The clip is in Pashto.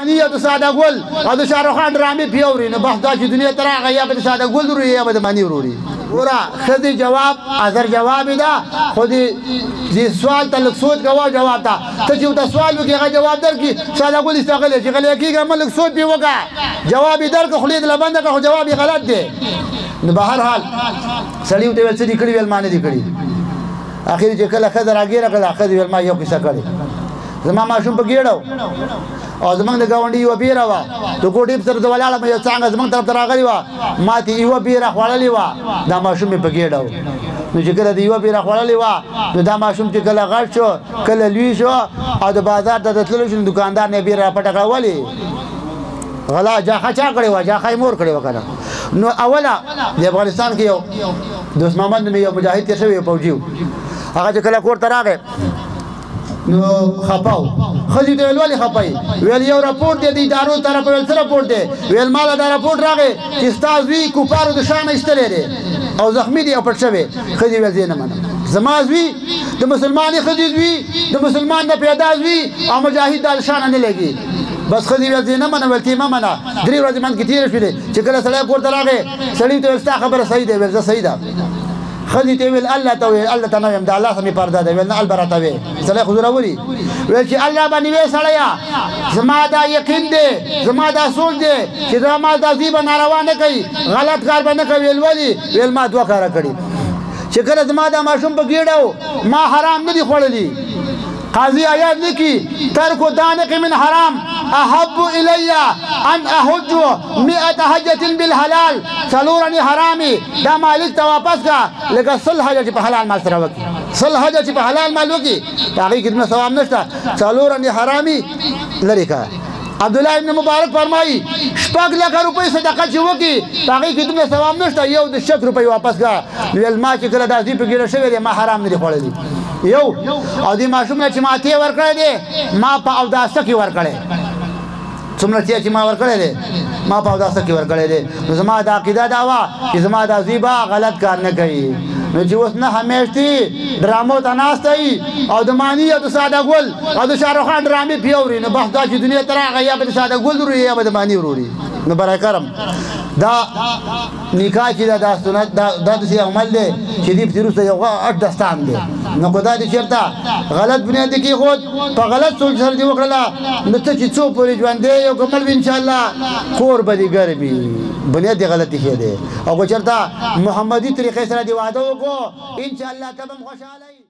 یا د ساده ګل او د شاهرخ خان ډرامې پیوري نو بس دا چې دنیا ته راغی یا به د ساده ګل وروري یا به د مانی وروري ګوره ښځې جواب اثر جواب یې ده خو دې سوال ته لږ سوچ کوه جواب ته ته چې ورته سوال وکړې هغه جواب درکړي ساده ګل استغلی چې غلی کېږي ما لږ سوچ پرې وکړه جواب یې درکړه خولې دې له بنده کړه خو جواب یې غلط دی نو به هر حال سړي ورته ویل څه دي کړي ویل ما نه دي کړي اخر چې کله ښځه راګیره کړه ښځې ویل ما یو کیسه کړې زما ماشوم په ګېډه او زمونږ د ګاونډي یوه بیره وه د کوټې په سر زه ولاړم یو څانګه زمونږ طرف ته راغلې وه ما ترې یوه بیره خوړلې وه دا ماشوم مې په ګېډه و نو چې کله د یوه بیره خوړلې وه نو دا ماشوم چې کله غټ شو کله لوی شو او د بازار ته د تللو شو نو دوکاندار نه بیره راپټه کړه ولې غلا جاخه چا کړې وه جاخه یې مور کړې وه که نه نو اوله د افغانستان کې یو دوست محمد نومې یو مجاهد تېر شوی یو فوجي و هغه چې کله کور ته راغی نو خپه و ښځې ته ویل ولې خپه یې ویل یو راپورټ دی د ادارو طرفه ویل څه راپورټ دی ویل ما له دا راپورټ راغی چې ستا زوی کفارو د شا نه ایستلی دی او زخمي دی او پټ شوی ښځې ویل زه نه منم زما زوی د مسلمانې ښځې زوی د مسلمان نه پیدا زوی او مجاهد د شا نه نه لګي بس ښځې ویل زه نه منم ویل تی مه منه 3 ورځې منځ کې تېره شولې چې کله سړی کور ته راغی سړي ته ویل ستا خبره صحیح دی ویل زه صحیح ده ښځې ته ویل الله ته ویل الله ته نه ویم د الله سمې پرده ده ویل نه ال به راته وې سړی خو زوروري ویل چې الله به نیوې سړیه زما دا یقین دی زما دا سوچ دی چې زما دا زوی به ناروا نه کوي غلط کار به نه کوي ویل ولې ویل ما 2 کاره کړي چې کله زما دا ماشوم په ګېډه و ما حرام نه دي خوړلي قاضي آیات لیکي ترک دانق من حرام احب الی ان احج 100 حجة بالحلال څلورنې حرامي دا مالک ته واپس کا لکه 100 حجه چې په حلال مال سره وکړي 100 حجه چې په حلال مال وکړي په هغې کې دومره ثواب نشته څلورنې حرامي لرې کړه عبدالله ابن مبارک فرمایي 6 لکه روپۍ صدقه چې وکړي په هغې کې دومره ثواب نشته یو د 100 روپۍ واپس کړه ویل ما چې کله دا زوی په ګېډه شوی دی ما حرام نه دي خوړلي یو او دې ماشوم نه چې ما تی ورکړی دی ما په اوداسه کې ورکړی څومره چې ما ورکړی دی ما په اوداسه کې ورکړی دی نو زما دا عقیده دا وه چې زما دا زوی به غلط کار نه کوي نو چې اوس نه همیشتي ډرامو ته ناسته وي او د مانی او د ساده ګل او د شاهرخ خان ډرامې پیوري نو بس دا چې دنیا ته راغی یا به د ساده ګل وروري یا به د مانی وروري نو برای کرم دا نکاح چې دا سنت دا داسې عمل دی چې دې پسې وروسته یو غټ دستان دی نو که دا دې چېرته غلط بنیاد دې کېښود په غلط سوچ سره دې وکړله نو ته چې څو پورې ژوندی یو که مړ وي انشاءالله کور به دې ګرم وي بنیاد دې غلط ایښی دی او که چېرته محمدي طریقې سره دې واده وکړو انشاءالله ته به هم خوشحاله